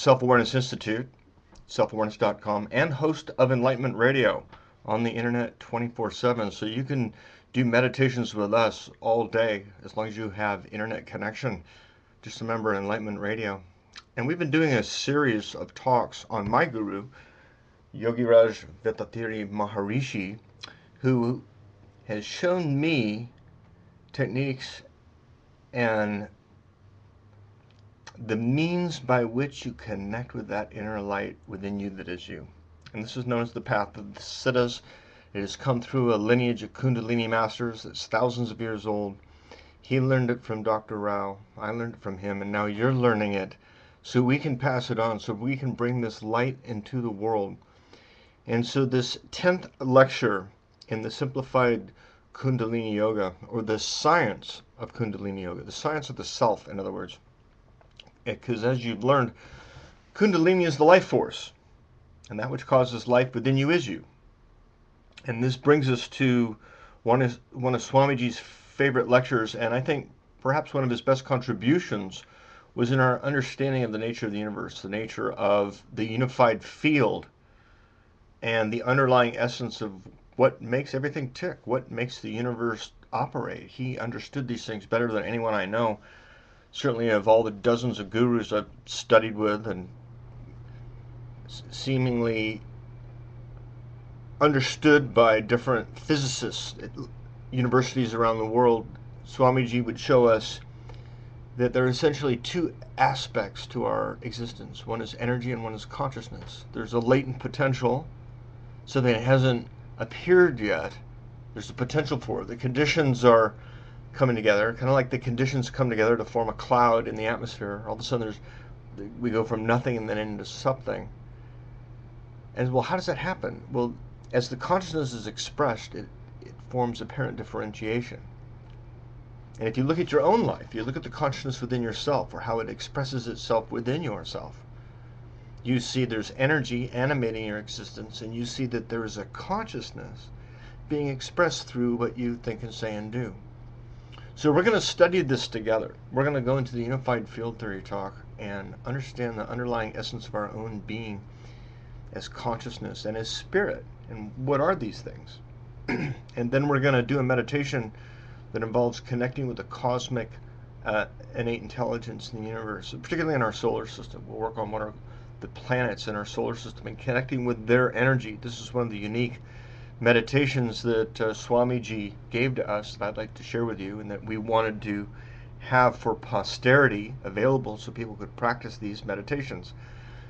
Self-Awareness Institute, selfawareness.com, and host of Enlightenment Radio on the internet 24/7. So you can do meditations with us all day as long as you have internet connection. Just remember Enlightenment Radio. And we've been doing a series of talks on my guru, Yogiraj Vettatiri Maharishi, who has shown me techniques and the means by which you connect with that inner light within you that is you. And this is known as the path of the Siddhas. It has come through a lineage of Kundalini masters that's thousands of years old. He learned it from Dr. Rao. I learned it from him, and now you're learning it so we can pass it on, so we can bring this light into the world. And so this 10th lecture in the Simplified Kundalini Yoga, or the science of Kundalini Yoga, the science of the self, in other words, because as you've learned, Kundalini is the life force, and that which causes life within you is you. And this brings us to one of Swamiji's favorite lectures, and I think perhaps one of his best contributions was in our understanding of the nature of the universe, the nature of the unified field, and the underlying essence of what makes everything tick, what makes the universe operate. He understood these things better than anyone I know. Certainly of all the dozens of gurus I've studied with and seemingly understood by different physicists at universities around the world, Swamiji would show us that there are essentially two aspects to our existence. One is energy and one is consciousness. There's a latent potential, so that it hasn't appeared yet. There's a potential for it. The conditions are coming together, kind of like the conditions come together to form a cloud in the atmosphere. All of a sudden we go from nothing and then into something. And well, how does that happen? Well, as the consciousness is expressed, it forms apparent differentiation. And if you look at your own life, you look at the consciousness within yourself, or how it expresses itself within yourself, you see there's energy animating your existence, and you see that there is a consciousness being expressed through what you think and say and do. So we're going to study this together. We're going to go into the unified field theory talk and understand the underlying essence of our own being as consciousness and as spirit. And what are these things? And then we're going to do a meditation that involves connecting with the cosmic innate intelligence in the universe, particularly in our solar system. We'll work on what are the planets in our solar system and connecting with their energy. This is one of the unique meditations that Swamiji gave to us that I'd like to share with you, and that we wanted to have for posterity available so people could practice these meditations.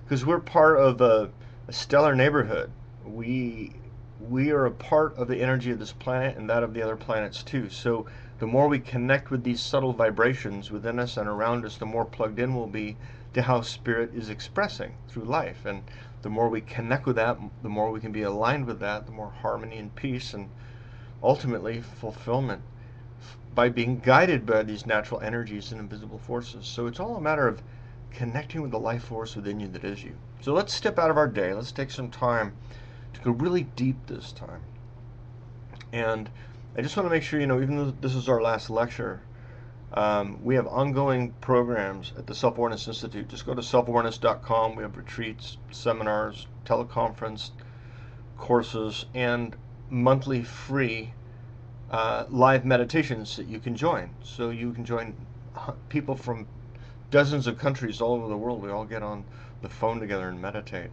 Because we're part of a stellar neighborhood. We are a part of the energy of this planet and that of the other planets too. So the more we connect with these subtle vibrations within us and around us, the more plugged in we'll be to how spirit is expressing through life. And the more we connect with that, the more we can be aligned with that, the more harmony and peace and ultimately fulfillment by being guided by these natural energies and invisible forces. So it's all a matter of connecting with the life force within you that is you. So let's step out of our day. Let's take some time to go really deep this time. And I just want to make sure, even though this is our last lecture, we have ongoing programs at the Self-Awareness Institute. Just go to selfawareness.com. We have retreats, seminars, teleconference, courses, and monthly free live meditations that you can join. So you can join people from dozens of countries all over the world. We all get on the phone together and meditate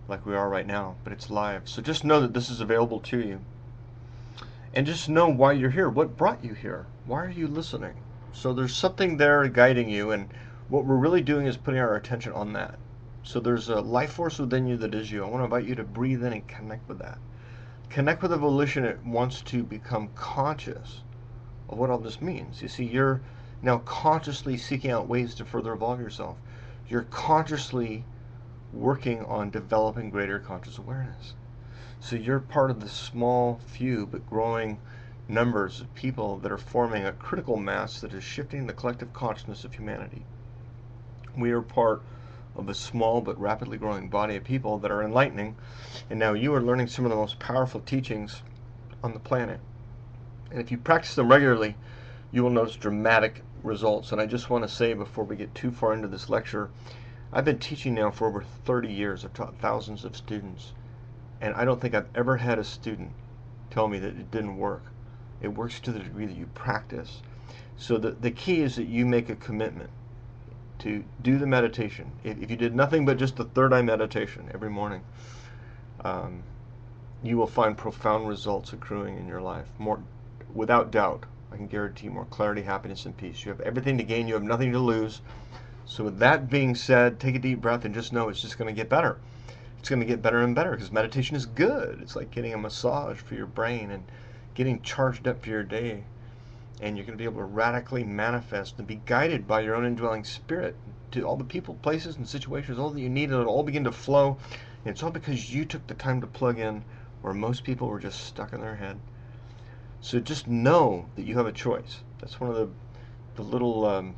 like we are right now, but it's live. So just know that this is available to you. And just know why you're here. What brought you here? Why are you listening? So there's something there guiding you, and what we're really doing is putting our attention on that. So there's a life force within you that is you. I want to invite you to breathe in and connect with that. Connect with a volition that wants to become conscious of what all this means. You see, you're now consciously seeking out ways to further evolve yourself. You're consciously working on developing greater conscious awareness. So you're part of the small few but growing numbers of people that are forming a critical mass that is shifting the collective consciousness of humanity. We are part of a small but rapidly growing body of people that are enlightening, and now you are learning some of the most powerful teachings on the planet. And if you practice them regularly, you will notice dramatic results. And I just want to say before we get too far into this lecture, I've been teaching now for over 30 years. I've taught thousands of students, and I don't think I've ever had a student tell me that it didn't work. It works to the degree that you practice. So the key is that you make a commitment to do the meditation. If you did nothing but just the third eye meditation every morning, um, you will find profound results accruing in your life. More, without doubt, I can guarantee more clarity, happiness, and peace. You have everything to gain. You have nothing to lose. So with that being said, take a deep breath and just know it's just going to get better. It's going to get better and better because meditation is good. It's like getting a massage for your brain and getting charged up for your day. And you're going to be able to radically manifest and be guided by your own indwelling spirit to all the people, places, and situations, all that you need, and it'll all begin to flow. And it's all because you took the time to plug in where most people were just stuck in their head. So just know that you have a choice. That's one of the little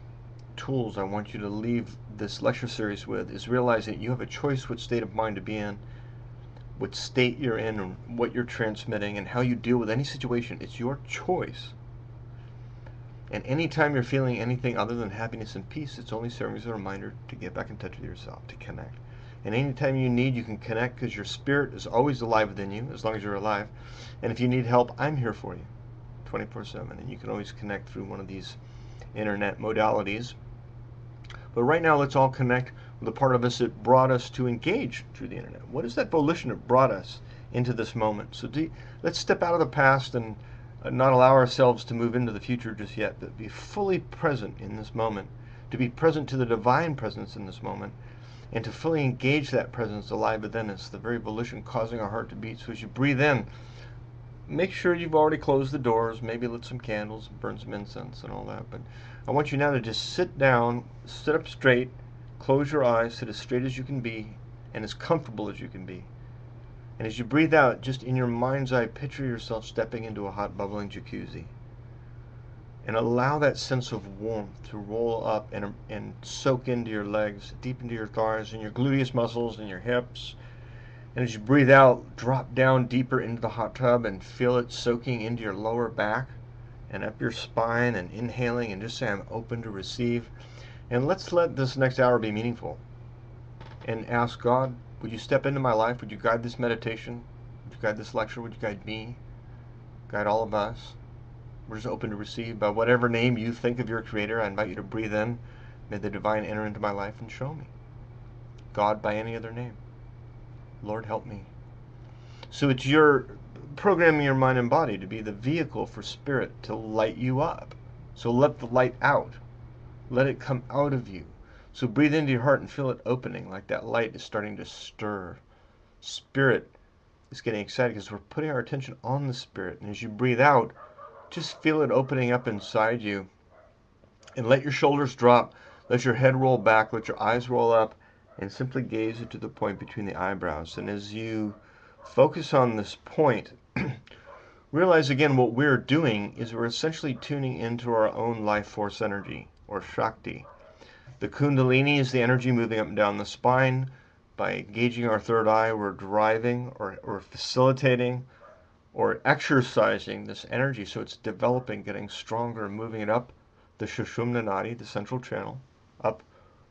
tools I want you to leave this lecture series with, is realize that you have a choice what state of mind to be in, what state you're in, and what you're transmitting, and how you deal with any situation. It's your choice. And anytime you're feeling anything other than happiness and peace, it's only serving as a reminder to get back in touch with yourself, to connect. And anytime you need, you can connect because your spirit is always alive within you, as long as you're alive. And if you need help, I'm here for you, 24/7. And you can always connect through one of these internet modalities. But right now, let's all connect with the part of us that brought us to engage through the internet. What is that volition that brought us into this moment? So let's step out of the past and not allow ourselves to move into the future just yet, but be fully present in this moment, to be present to the divine presence in this moment, and to fully engage that presence alive within us, the very volition causing our heart to beat. So as you breathe in, make sure you've already closed the doors, maybe lit some candles, burn some incense and all that. But I want you now to just sit down, sit up straight, close your eyes, sit as straight as you can be, and as comfortable as you can be. And as you breathe out, just in your mind's eye, picture yourself stepping into a hot bubbling jacuzzi. And allow that sense of warmth to roll up and soak into your legs, deep into your thighs and your gluteus muscles and your hips. And as you breathe out, drop down deeper into the hot tub and feel it soaking into your lower back and up your spine, and inhaling and just say, I'm open to receive. And let's let this next hour be meaningful. And ask God, would you step into my life? Would you guide this meditation? Would you guide this lecture? Would you guide me? Guide all of us? We're just open to receive. By whatever name you think of your Creator, I invite you to breathe in. May the divine enter into my life and show me. God by any other name. Lord, help me. So it's your programming your mind and body to be the vehicle for spirit to light you up. So let the light out. Let it come out of you. So breathe into your heart and feel it opening, like that light is starting to stir. Spirit is getting excited because we're putting our attention on the spirit. And as you breathe out, just feel it opening up inside you. And let your shoulders drop. Let your head roll back. Let your eyes roll up. And simply gaze into the point between the eyebrows. And as you focus on this point, realize again what we're doing is we're essentially tuning into our own life force energy, or Shakti. The Kundalini is the energy moving up and down the spine. By engaging our third eye, we're driving or facilitating or exercising this energy, so it's developing, getting stronger, moving it up the Sushumna Nadi, the central channel, up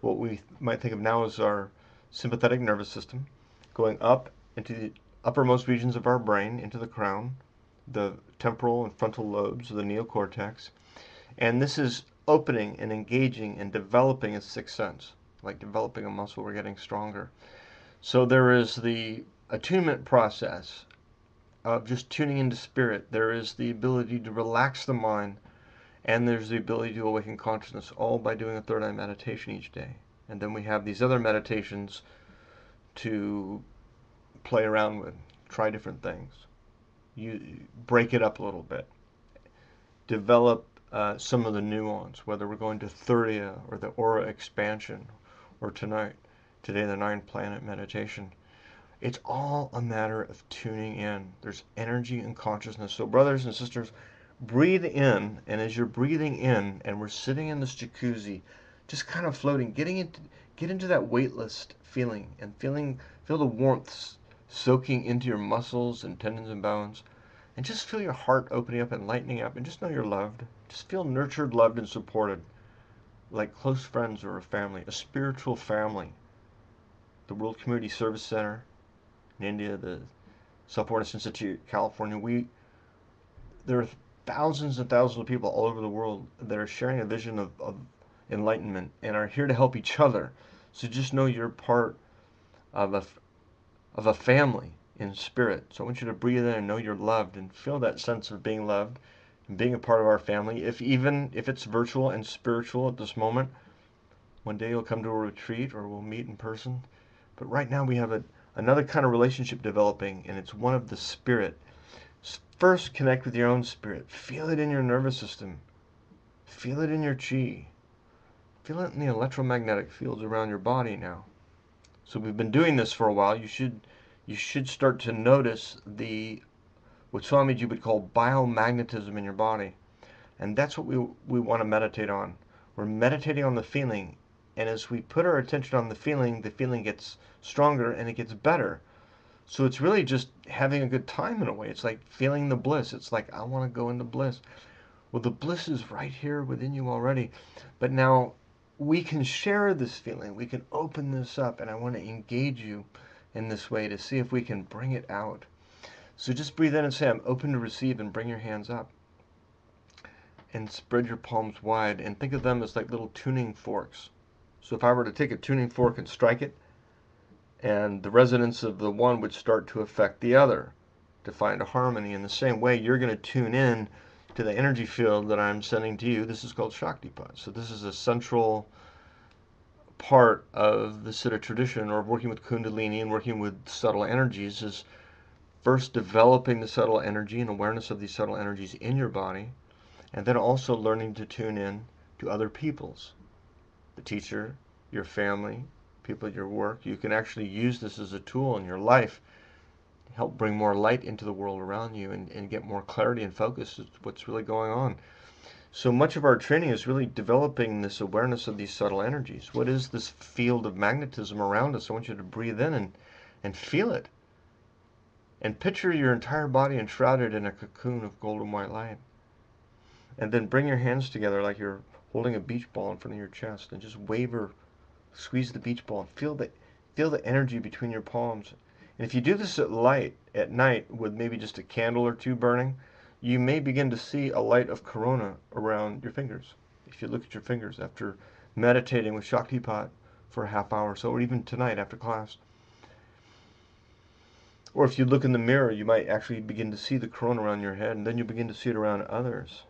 what we might think of now as our sympathetic nervous system, going up into the uppermost regions of our brain, into the crown, the temporal and frontal lobes of the neocortex. And this is opening and engaging and developing a sixth sense, like developing a muscle. We're getting stronger. So there is the attunement process of just tuning into spirit. There is the ability to relax the mind, and there's the ability to awaken consciousness, all by doing a third eye meditation each day. And then we have these other meditations to play around with, try different things. You break it up a little bit, develop some of the nuance, whether we're going to Thuriya or the aura expansion, or today the 9-planet meditation. It's all a matter of tuning in. There's energy and consciousness. So brothers and sisters, breathe in, and as you're breathing in, and we're sitting in this jacuzzi, just kind of floating, get into that weightless feeling, and feel the warmth soaking into your muscles and tendons and bones, and just feel your heart opening up and lightening up, and just know you're loved. Just feel nurtured, loved, and supported, like close friends or a family, a spiritual family. the World Community Service Center in India, the Self-Awareness Institute, California, there are thousands and thousands of people all over the world that are sharing a vision of enlightenment and are here to help each other. So just know you're part of a family in spirit. So I want you to breathe in and know you're loved and feel that sense of being loved and being a part of our family. Even if it's virtual and spiritual at this moment, one day you'll come to a retreat or we'll meet in person. But right now we have another kind of relationship developing, and it's one of the spirit. First, connect with your own spirit. Feel it in your nervous system. Feel it in your chi. Feel it in the electromagnetic fields around your body now. So we've been doing this for a while. You should start to notice what Swamiji would call bio-magnetism in your body. And that's what we want to meditate on. We're meditating on the feeling. And as we put our attention on the feeling gets stronger and it gets better. So it's really just having a good time in a way. It's like feeling the bliss. It's like, I want to go into bliss. Well, the bliss is right here within you already. But now we can share this feeling. We can open this up. And I want to engage you in this way to see if we can bring it out. So just breathe in and say, I'm open to receive, and bring your hands up. And spread your palms wide. And think of them as like little tuning forks. So if I were to take a tuning fork and strike it, and the resonance of the one would start to affect the other to find a harmony. In the same way, you're going to tune in to the energy field that I'm sending to you. This is called Shaktipat. So this is a central part of the Siddha tradition, or working with Kundalini and working with subtle energies, is first developing the subtle energy and awareness of these subtle energies in your body, and then also learning to tune in to other people's, the teacher, your family, people at your work. You can actually use this as a tool in your life to help bring more light into the world around you and get more clarity and focus as what's really going on. So much of our training is really developing this awareness of these subtle energies. What is this field of magnetism around us? I want you to breathe in and feel it. And picture your entire body enshrouded in a cocoon of golden white light. And then bring your hands together like you're holding a beach ball in front of your chest, and just squeeze the beach ball and feel the energy between your palms. And if you do this at night with maybe just a candle or two burning, you may begin to see a light of corona around your fingers. If you look at your fingers after meditating with Shaktipat for a half hour or so, or even tonight after class. Or if you look in the mirror, you might actually begin to see the corona around your head, and then you begin to see it around others.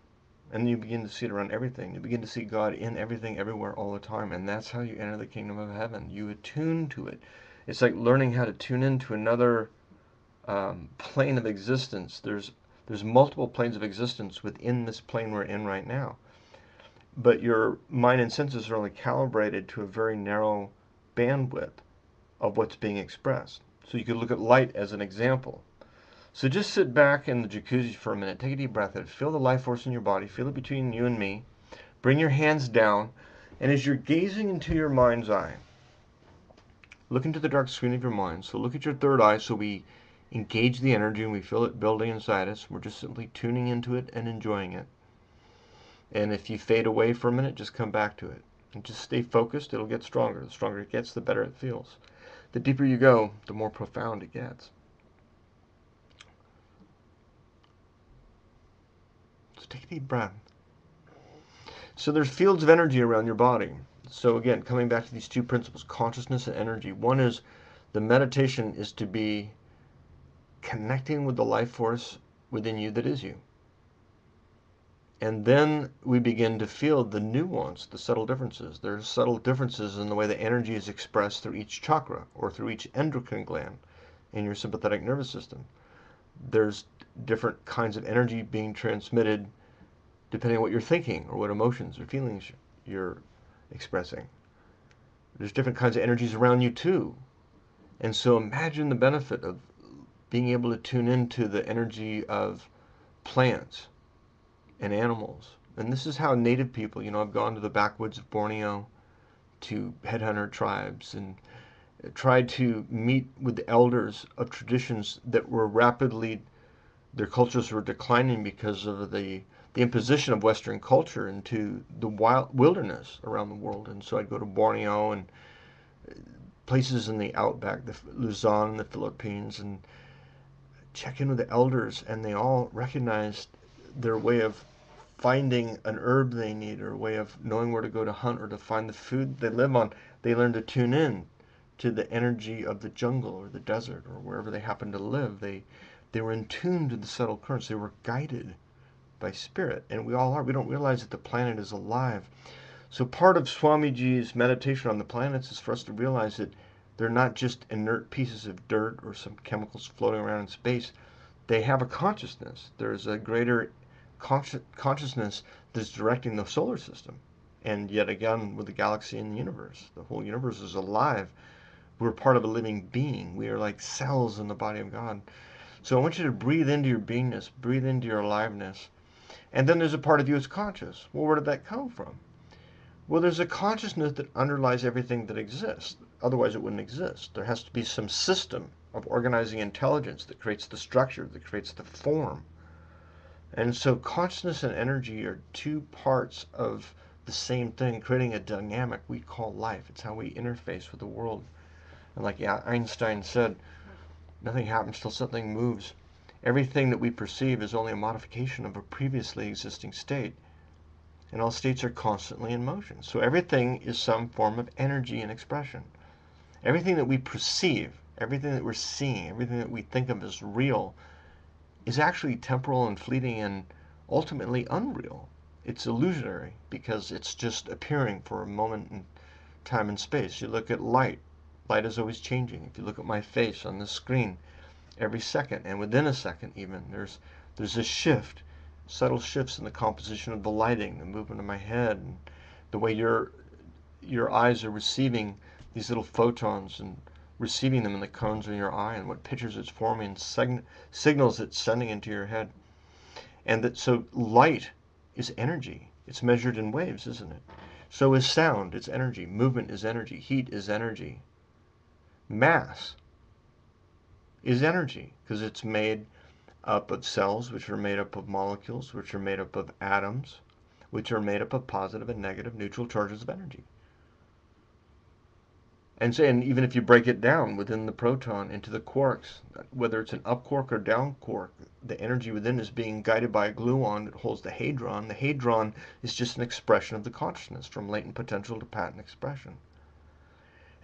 And you begin to see it around everything. You begin to see God in everything, everywhere, all the time. And that's how you enter the kingdom of heaven. You attune to it. It's like learning how to tune into another plane of existence. There's multiple planes of existence within this plane we're in right now. But your mind and senses are only calibrated to a very narrow bandwidth of what's being expressed. So you could look at light as an example. So just sit back in the jacuzzi for a minute. Take a deep breath in. Feel the life force in your body. Feel it between you and me. Bring your hands down. And as you're gazing into your mind's eye, look into the dark screen of your mind. So look at your third eye. So we engage the energy and we feel it building inside us. We're just simply tuning into it and enjoying it. And if you fade away for a minute, just come back to it. And just stay focused. It'll get stronger. The stronger it gets, the better it feels. The deeper you go, the more profound it gets. So take a deep breath. So there's fields of energy around your body. So again, coming back to these two principles, consciousness and energy. One is the meditation is to be connecting with the life force within you that is you. And then we begin to feel the nuance, the subtle differences. There's subtle differences in the way the energy is expressed through each chakra or through each endocrine gland in your sympathetic nervous system. There's different kinds of energy being transmitted depending on what you're thinking or what emotions or feelings you're expressing. There's different kinds of energies around you too. And so imagine the benefit of being able to tune into the energy of plants and animals. And this is how native people, I've gone to the backwoods of Borneo to headhunter tribes and tried to meet with the elders of traditions that were their cultures were declining because of the imposition of Western culture into the wilderness around the world. And so I'd go to Borneo and places in the outback, the Luzon, the Philippines, and check in with the elders, and they all recognized their way of finding an herb they need, or a way of knowing where to go to hunt or to find the food they live on. They learn to tune in to the energy of the jungle or the desert or wherever they happen to live. They were in tune to the subtle currents. They were guided by spirit, and we all are. We don't realize that the planet is alive. So part of Swamiji's meditation on the planets is for us to realize that they're not just inert pieces of dirt or some chemicals floating around in space. They have a consciousness. There's a greater consciousness that's directing the solar system. And yet again, with the galaxy and the universe, the whole universe is alive. We're part of a living being. We are like cells in the body of God. So I want you to breathe into your beingness, breathe into your aliveness. And then there's a part of you that's conscious. Well, where did that come from? Well, there's a consciousness that underlies everything that exists. Otherwise, it wouldn't exist. There has to be some system of organizing intelligence that creates the structure, that creates the form. And so consciousness and energy are two parts of the same thing, creating a dynamic we call life. It's how we interface with the world. And like Einstein said, nothing happens till something moves. Everything that we perceive is only a modification of a previously existing state. And all states are constantly in motion. So everything is some form of energy and expression. Everything that we perceive, everything that we're seeing, everything that we think of as real is actually temporal and fleeting and ultimately unreal. It's illusionary because it's just appearing for a moment in time and space. You look at light. Light is always changing. If you look at my face on the screen, every second, and within a second even, there's a shift, subtle shifts in the composition of the lighting, the movement of my head, and the way your eyes are receiving these little photons and receiving them in the cones in your eye, and what pictures it's forming, signals it's sending into your head. And that so light is energy. It's measured in waves, isn't it? So is sound. It's energy. Movement is energy. Heat is energy. Mass is energy because it's made up of cells, which are made up of molecules, which are made up of atoms, which are made up of positive and negative neutral charges of energy. And so, and even if you break it down within the proton into the quarks, whether it's an up quark or down quark, the energy within is being guided by a gluon that holds the hadron. The hadron is just an expression of the consciousness from latent potential to patent expression.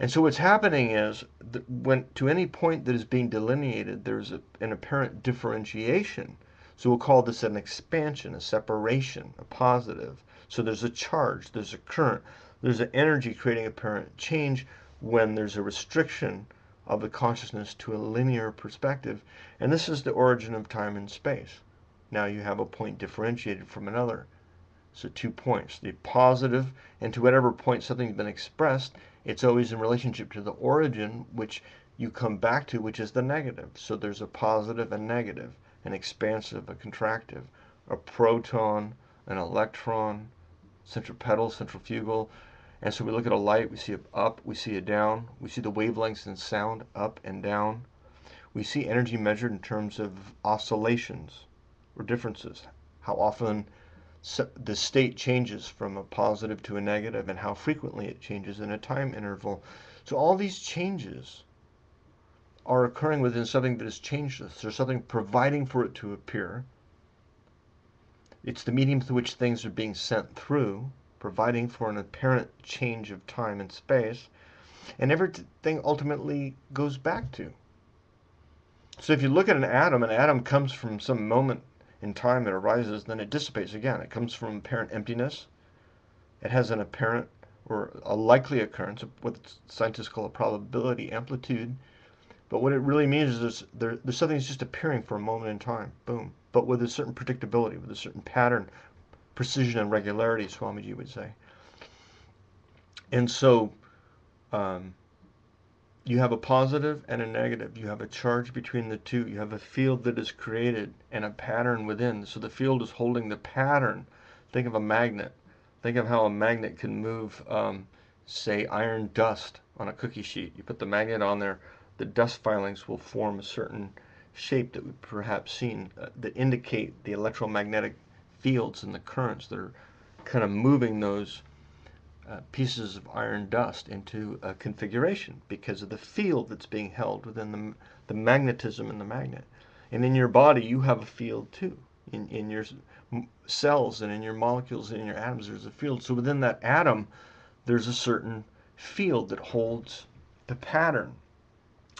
And so what's happening is that when to any point that is being delineated, there's an apparent differentiation. So we'll call this an expansion, a separation, a positive. So there's a charge, there's a current, there's an energy creating apparent change when there's a restriction of the consciousness to a linear perspective. And this is the origin of time and space. Now you have a point differentiated from another. So 2 points, the positive, and to whatever point something's been expressed, it's always in relationship to the origin, which you come back to, which is the negative. So there's a positive and negative, an expansive, a contractive, a proton, an electron, centripetal, centrifugal. And so we look at a light, we see it up, we see it down, we see the wavelengths in sound up and down. We see energy measured in terms of oscillations or differences, how often the state changes from a positive to a negative and how frequently it changes in a time interval. So all these changes are occurring within something that has changed us. There's something providing for it to appear. It's the medium through which things are being sent through, providing for an apparent change of time and space, and everything ultimately goes back to. So if you look at an atom comes from some moment in time that arises, then it dissipates again. It comes from apparent emptiness. It has an apparent or a likely occurrence, what scientists call a probability amplitude. But what it really means is there's something that's just appearing for a moment in time, boom, but with a certain predictability, with a certain pattern, precision and regularity, Swamiji would say. And so you have a positive and a negative. You have a charge between the two. You have a field that is created and a pattern within. So the field is holding the pattern. Think of a magnet. Think of how a magnet can move, say, iron dust on a cookie sheet. You put the magnet on there, the dust filings will form a certain shape that we've perhaps seen that indicate the electromagnetic fields and the currents that are kind of moving those pieces of iron dust into a configuration because of the field that's being held within the magnetism in the magnet. And in your body, you have a field too. In your cells and in your molecules and in your atoms, there's a field. So within that atom, there's a certain field that holds the pattern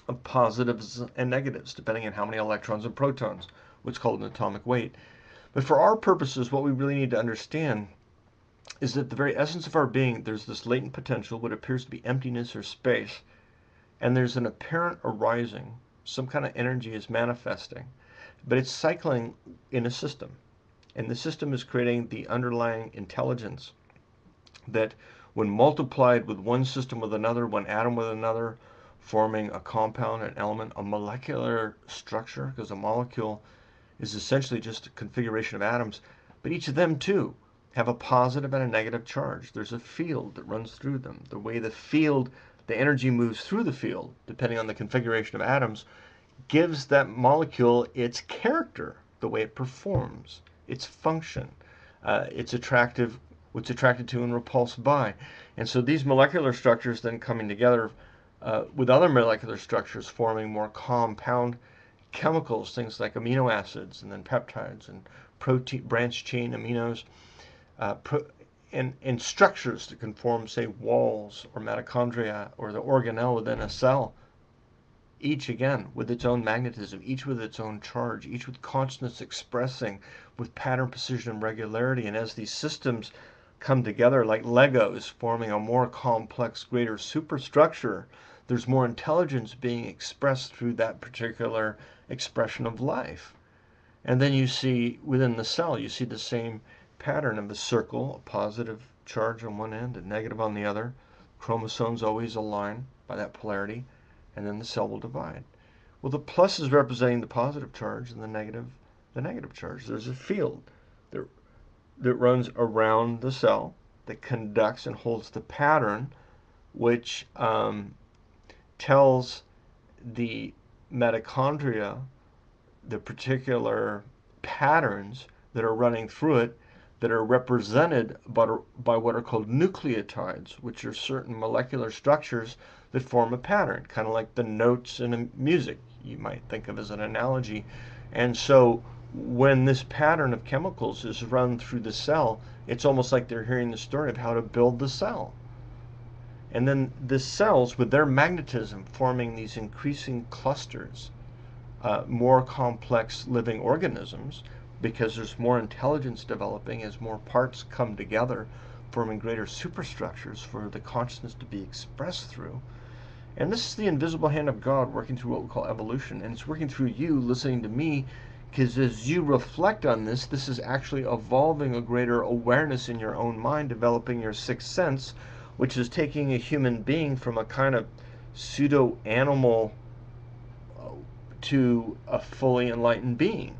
of positives and negatives, depending on how many electrons and protons, what's called an atomic weight. But for our purposes, what we really need to understand is that the very essence of our being, there's this latent potential, what appears to be emptiness or space, and there's an apparent arising, some kind of energy is manifesting, but it's cycling in a system. And the system is creating the underlying intelligence that when multiplied with one system with another, one atom with another, forming a compound, an element, a molecular structure, because a molecule is essentially just a configuration of atoms, but each of them too have a positive and a negative charge. There's a field that runs through them. The way the field, the energy moves through the field, depending on the configuration of atoms, gives that molecule its character, the way it performs, its function, its attractive, what's attracted to and repulsed by. And so these molecular structures then coming together with other molecular structures, forming more compound chemicals, things like amino acids and then peptides and protein branch chain aminos, and structures that can form, say, walls or mitochondria or the organelle within a cell, each again with its own magnetism, each with its own charge, each with consciousness expressing with pattern, precision, and regularity. And as these systems come together like Legos, forming a more complex, greater superstructure, there's more intelligence being expressed through that particular expression of life. And then you see within the cell, you see the same pattern of the circle, a positive charge on one end, a negative on the other. Chromosomes always align by that polarity, and then the cell will divide. Well, the plus is representing the positive charge and the negative charge. There's a field that runs around the cell that conducts and holds the pattern, which tells the mitochondria the particular patterns that are running through it that are represented by what are called nucleotides, which are certain molecular structures that form a pattern, kind of like the notes in a music, you might think of as an analogy. And so when this pattern of chemicals is run through the cell, it's almost like they're hearing the story of how to build the cell. And then the cells, with their magnetism, forming these increasing clusters, more complex living organisms, because there's more intelligence developing as more parts come together, forming greater superstructures for the consciousness to be expressed through. And this is the invisible hand of God working through what we call evolution. And it's working through you listening to me, because as you reflect on this, this is actually evolving a greater awareness in your own mind, developing your sixth sense, which is taking a human being from a kind of pseudo-animal to a fully enlightened being.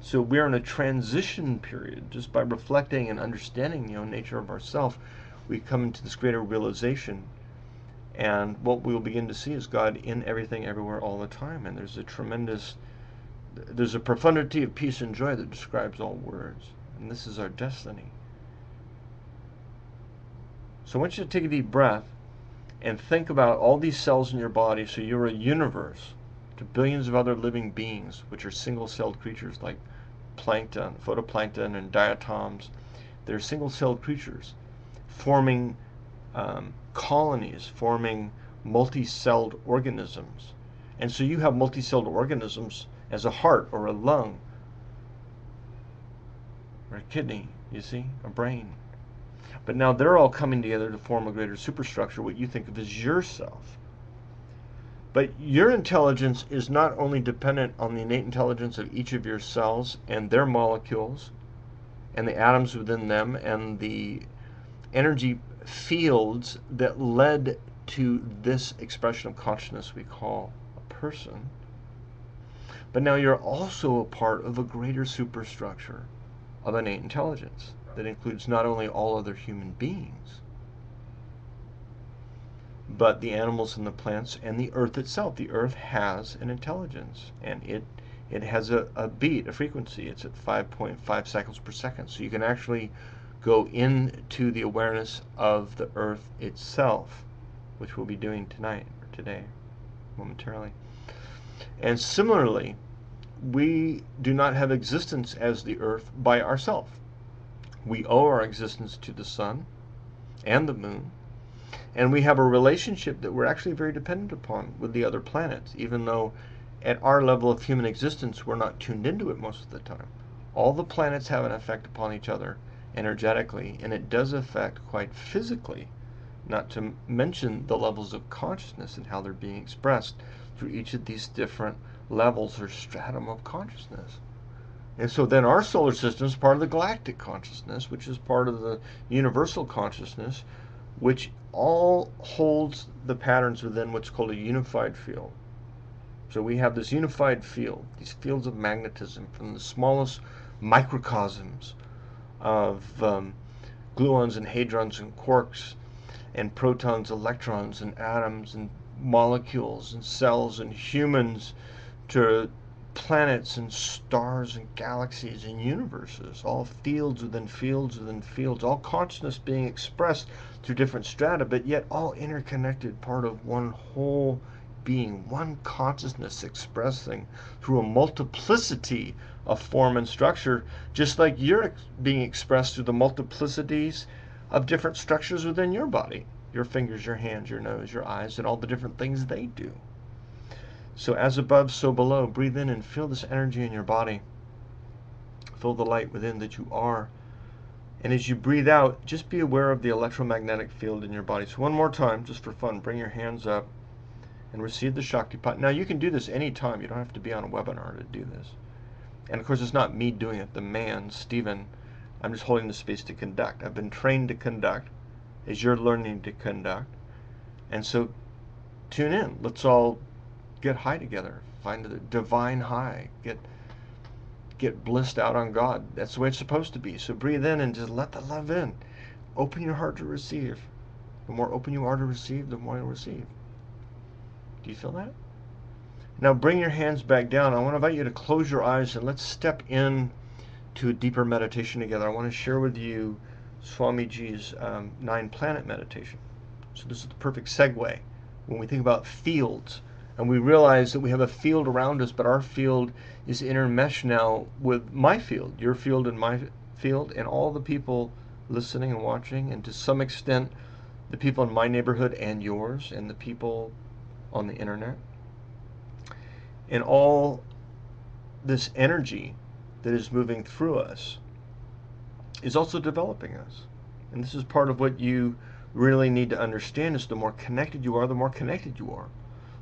So we're in a transition period. Just by reflecting and understanding the nature of ourself, we come into this greater realization. And what we will begin to see is God in everything, everywhere, all the time. And there's a profundity of peace and joy that describes all words. And this is our destiny. So I want you to take a deep breath and think about all these cells in your body. So you're a universe to billions of other living beings, which are single-celled creatures like plankton, photoplankton, and diatoms. They're single-celled creatures forming colonies, forming multi-celled organisms. And so you have multi-celled organisms as a heart or a lung or a kidney, you see, a brain. But now they're all coming together to form a greater superstructure, what you think of as yourself. But your intelligence is not only dependent on the innate intelligence of each of your cells and their molecules and the atoms within them and the energy fields that led to this expression of consciousness we call a person. But now you're also a part of a greater superstructure of innate intelligence that includes not only all other human beings, but the animals and the plants and the earth itself. The earth has an intelligence, and it has a beat, a frequency. It's at 5.5 cycles per second. So you can actually go into the awareness of the earth itself, which we'll be doing tonight or today, momentarily. And similarly, we do not have existence as the earth by ourselves. We owe our existence to the sun and the moon, and we have a relationship that we're actually very dependent upon with the other planets, even though at our level of human existence we're not tuned into it most of the time. All the planets have an effect upon each other energetically, and it does affect quite physically, not to mention the levels of consciousness and how they're being expressed through each of these different levels or stratum of consciousness. And so then our solar system is part of the galactic consciousness, which is part of the universal consciousness, which all holds the patterns within what's called a unified field. So we have this unified field, these fields of magnetism from the smallest microcosms of gluons and hadrons and quarks and protons, electrons and atoms and molecules and cells and humans, to planets and stars and galaxies and universes, all fields within fields within fields, all consciousness being expressed through different strata, but yet all interconnected, part of one whole being, one consciousness expressing through a multiplicity of form and structure, just like you're being expressed through the multiplicities of different structures within your body, your fingers, your hands, your nose, your eyes, and all the different things they do. So as above, so below. Breathe in and feel this energy in your body. Feel the light within that you are. And as you breathe out, just be aware of the electromagnetic field in your body. So one more time, just for fun, bring your hands up and receive the Shaktipat. Now you can do this anytime. You don't have to be on a webinar to do this. And of course, it's not me doing it. The man, Stephen, I'm just holding the space to conduct. I've been trained to conduct as you're learning to conduct. And so tune in. Let's all get high together. Find the divine high. Get blissed out on God. That's the way it's supposed to be. So breathe in and just let the love in. Open your heart to receive. The more open you are to receive, the more you'll receive. Do you feel that? Now bring your hands back down. I want to invite you to close your eyes and let's step in to a deeper meditation together. I want to share with you Swamiji's 9-planet meditation. So this is the perfect segue when we think about fields. And we realize that we have a field around us, but our field is intermeshed now with my field, your field and my field, and all the people listening and watching, and to some extent, the people in my neighborhood and yours, and the people on the internet. And all this energy that is moving through us is also developing us. And this is part of what you really need to understand, is the more connected you are, the more connected you are.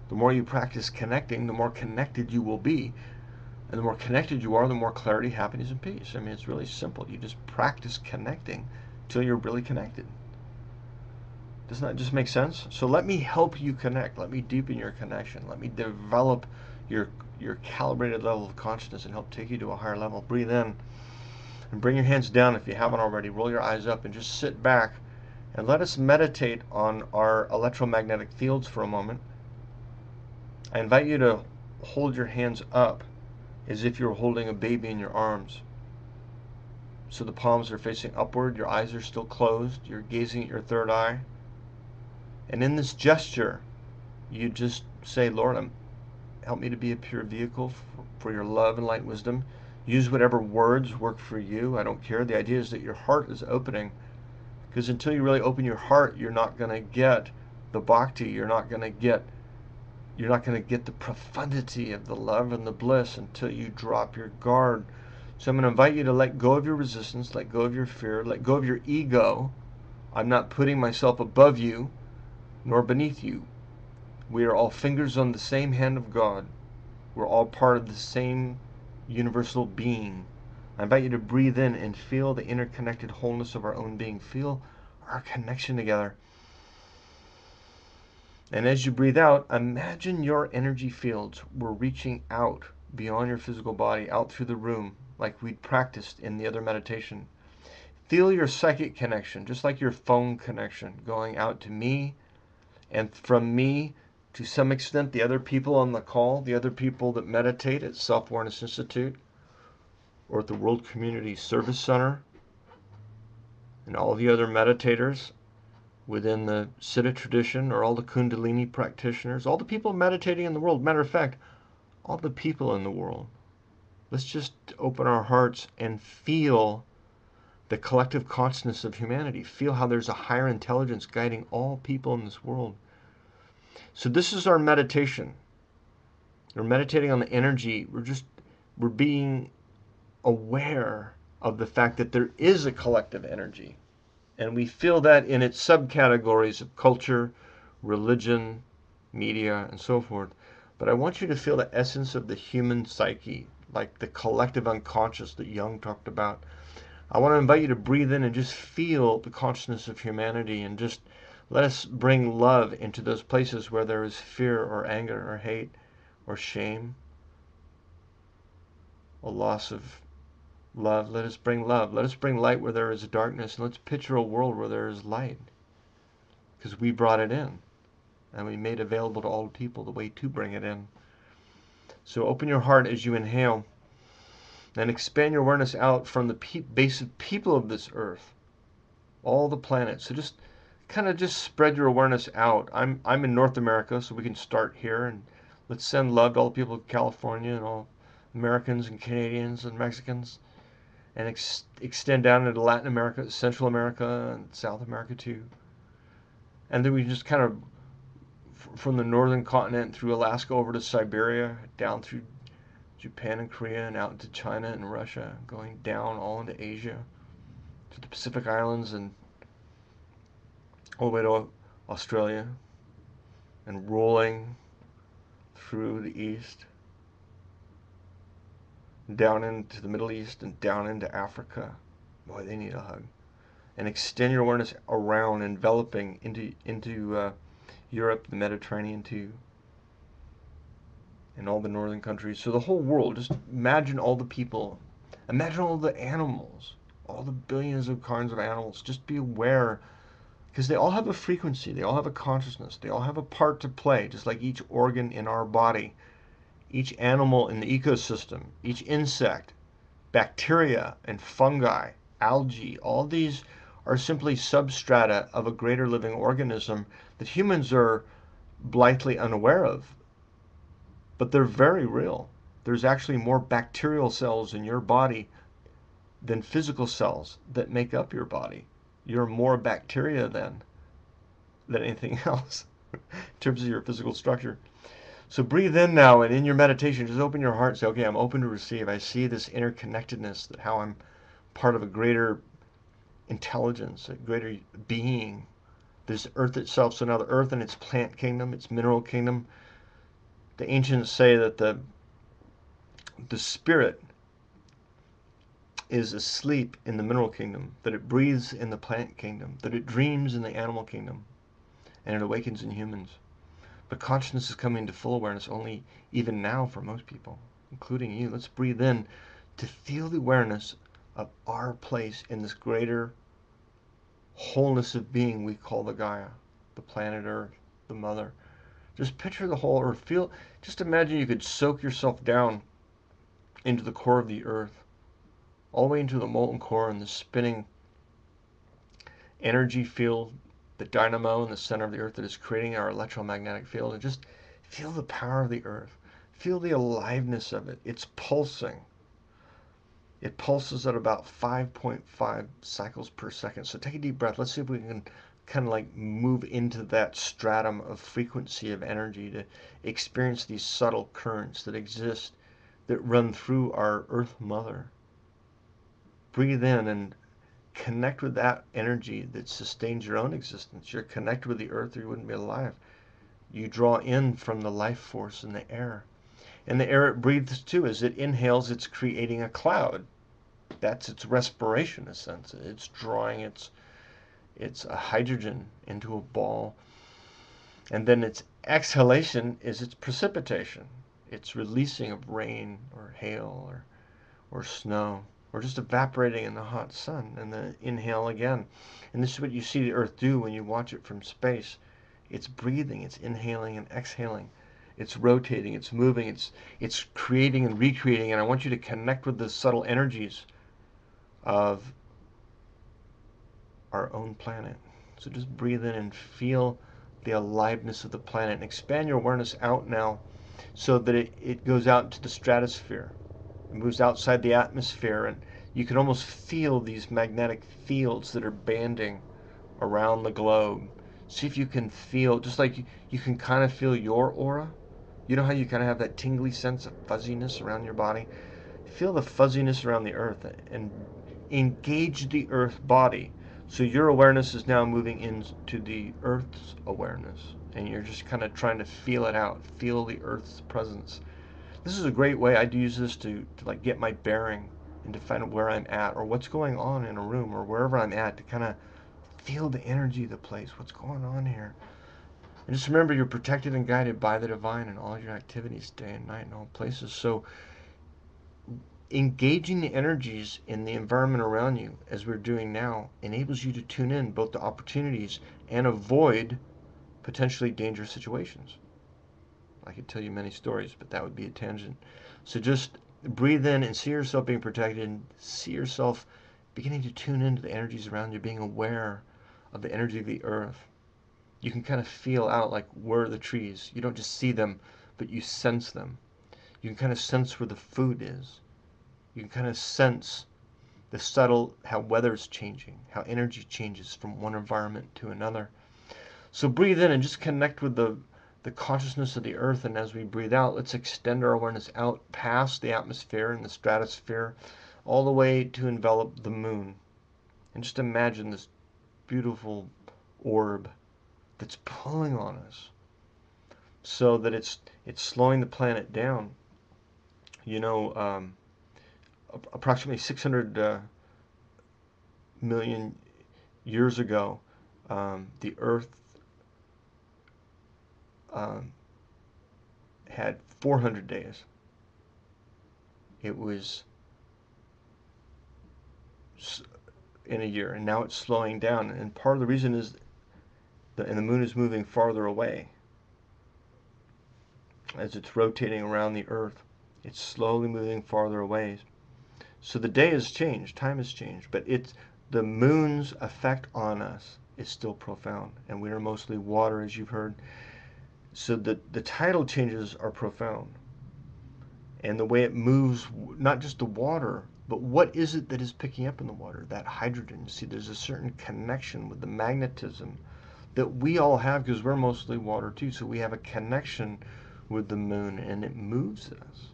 The more you practice connecting, the more connected you will be. And the more connected you are, the more clarity, happiness, and peace. I mean, it's really simple. You just practice connecting till you're really connected. Doesn't that just make sense? So let me help you connect. Let me deepen your connection. Let me develop your calibrated level of consciousness and help take you to a higher level. Breathe in and bring your hands down if you haven't already. Roll your eyes up and just sit back and let us meditate on our electromagnetic fields for a moment. I invite you to hold your hands up as if you're holding a baby in your arms. So the palms are facing upward, your eyes are still closed, you're gazing at your third eye. And in this gesture, you just say, Lord, help me to be a pure vehicle for your love and light wisdom. Use whatever words work for you. I don't care. The idea is that your heart is opening, because until you really open your heart, you're not going to get the bhakti. You're not going to get the profundity of the love and the bliss until you drop your guard. So I'm going to invite you to let go of your resistance, let go of your fear, let go of your ego. I'm not putting myself above you nor beneath you. We are all fingers on the same hand of God. We're all part of the same universal being. I invite you to breathe in and feel the interconnected wholeness of our own being. Feel our connection together. And as you breathe out, imagine your energy fields were reaching out beyond your physical body, out through the room, like we'd practiced in the other meditation. Feel your psychic connection, just like your phone connection, going out to me, and from me to some extent the other people on the call, the other people that meditate at Self-Awareness Institute or at the World Community Service Center, And all the other meditators within the Siddha tradition, or all the Kundalini practitioners, all the people meditating in the world. Matter of fact, all the people in the world. Let's just open our hearts and feel the collective consciousness of humanity. Feel how there's a higher intelligence guiding all people in this world. So this is our meditation. We're meditating on the energy. We're being aware of the fact that there is a collective energy. And we feel that in its subcategories of culture, religion, media, and so forth. But I want you to feel the essence of the human psyche, like the collective unconscious that Jung talked about. I want to invite you to breathe in and just feel the consciousness of humanity, and just let us bring love into those places where there is fear or anger or hate or shame, a loss of love. Let us bring love. Let us bring light where there is darkness. And let's picture a world where there is light, because we brought it in and we made available to all people the way to bring it in. So open your heart as you inhale and expand your awareness out from the basic people of this earth, all the planets. So just kind of just spread your awareness out. I'm in North America, so we can start here, and let's send love to all the people of California and all Americans and Canadians and Mexicans, and extend down into Latin America, Central America, and South America too. And then we just kind of, from the northern continent through Alaska over to Siberia, down through Japan and Korea, and out into China and Russia, going down all into Asia, to the Pacific Islands, and all the way to Australia, and rolling through the east, down into the Middle East, and down into Africa. Boy, they need a hug. And extend your awareness around, enveloping into Europe, the Mediterranean too, and all the northern countries. So the whole world, just imagine all the people, imagine all the animals, all the billions of kinds of animals. Just be aware, because they all have a frequency, they all have a consciousness, they all have a part to play, just like each organ in our body, each animal in the ecosystem, each insect, bacteria and fungi, algae. All these are simply substrata of a greater living organism that humans are blithely unaware of, but they're very real. There's actually more bacterial cells in your body than physical cells that make up your body. You're more bacteria than anything else in terms of your physical structure. So breathe in now, and in your meditation, just open your heart and say, okay, I'm open to receive. I see this interconnectedness, that how I'm part of a greater intelligence, a greater being. This earth itself, so now the earth and its plant kingdom, its mineral kingdom. The ancients say that the spirit is asleep in the mineral kingdom, that it breathes in the plant kingdom, that it dreams in the animal kingdom, and it awakens in humans. But consciousness is coming to full awareness only even now for most people, including you. Let's breathe in to feel the awareness of our place in this greater wholeness of being we call the Gaia, the planet Earth, the Mother. Just picture the whole Earth. Just imagine you could soak yourself down into the core of the Earth, all the way into the molten core and the spinning energy field, the dynamo in the center of the Earth that is creating our electromagnetic field. And just feel the power of the Earth. Feel the aliveness of it. It's pulsing. It pulses at about 5.5 cycles per second. So take a deep breath. Let's see if we can kind of like move into that stratum of frequency of energy to experience these subtle currents that exist, that run through our Earth Mother. Breathe in and connect with that energy that sustains your own existence. You're connected with the Earth or you wouldn't be alive. You draw in from the life force in the air. And the air it breathes too, as it inhales, it's creating a cloud. That's its respiration, in a sense. It's drawing its hydrogen into a ball. And then its exhalation is its precipitation. It's releasing of rain or hail or snow, or just evaporating in the hot sun. And then inhale again. And this is what you see the Earth do when you watch it from space. It's breathing, it's inhaling and exhaling. It's rotating, it's moving, it's creating and recreating. And I want you to connect with the subtle energies of our own planet. So just breathe in and feel the aliveness of the planet and expand your awareness out now so that it goes out into the stratosphere. It moves outside the atmosphere, and you can almost feel these magnetic fields that are banding around the globe. See if you can feel, just like you can kind of feel your aura. You know how you kind of have that tingly sense of fuzziness around your body? Feel the fuzziness around the earth and engage the earth body. So your awareness is now moving into the earth's awareness, and you're just kind of trying to feel it out, feel the earth's presence. This is a great way. I do use this to like get my bearing and to find out where I'm at or what's going on in a room or wherever I'm at, to kind of feel the energy of the place. What's going on here? And just remember, you're protected and guided by the divine in all your activities, day and night, in all places. So engaging the energies in the environment around you, as we're doing now, enables you to tune in both to opportunities and avoid potentially dangerous situations. I could tell you many stories, but that would be a tangent. So just breathe in and see yourself being protected, and see yourself beginning to tune into the energies around you, being aware of the energy of the earth. You can kind of feel out, like, where are the trees. You don't just see them, but you sense them. You can kind of sense where the food is. You can kind of sense the subtle, how weather's changing, how energy changes from one environment to another. So breathe in and just connect with the consciousness of the earth, and as we breathe out, let's extend our awareness out past the atmosphere and the stratosphere, all the way to envelop the moon. And just imagine this beautiful orb that's pulling on us, so that it's slowing the planet down. You know, approximately 600 million years ago, the Earth had 400 days. It was in a year, and now it's slowing down. And part of the reason is and the moon is moving farther away as it's rotating around the Earth. It's slowly moving farther away. So the day has changed, time has changed, but the moon's effect on us is still profound, and we are mostly water, as you've heard. So the tidal changes are profound, and the way it moves, not just the water, but what is it that is picking up in the water? That hydrogen. See, there's a certain connection with the magnetism that we all have, because we're mostly water too. So we have a connection with the moon, and it moves us.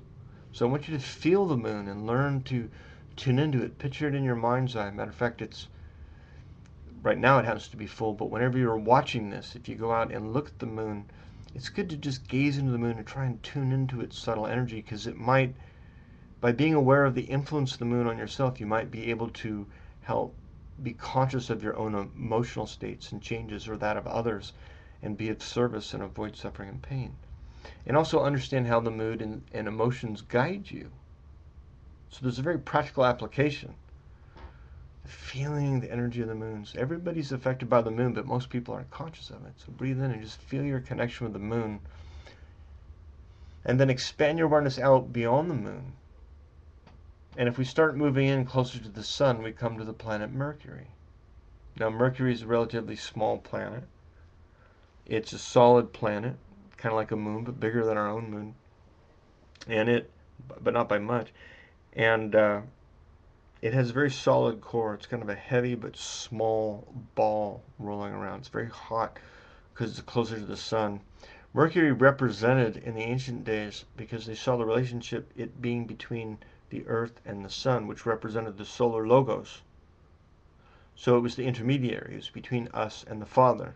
So I want you to feel the moon and learn to tune into it. Picture it in your mind's eye. Matter of fact, right now it happens to be full, but whenever you're watching this, if you go out and look at the moon, it's good to just gaze into the moon and try and tune into its subtle energy, because it might, by being aware of the influence of the moon on yourself, you might be able to help be conscious of your own emotional states and changes, or that of others, and be of service and avoid suffering and pain. And also understand how the mood and emotions guide you. So there's a very practical application. Feeling the energy of the moon. So everybody's affected by the moon, but most people aren't conscious of it. So breathe in and just feel your connection with the moon. And then expand your awareness out beyond the moon. And if we start moving in closer to the sun, we come to the planet Mercury. Now, Mercury is a relatively small planet. It's a solid planet, kind of like a moon, but bigger than our own moon. But not by much. And it has a very solid core. It's kind of a heavy but small ball rolling around. It's very hot because it's closer to the sun. Mercury represented in the ancient days, because they saw the relationship, it being between the earth and the sun, which represented the solar logos. So it was the intermediary. It was between us and the Father,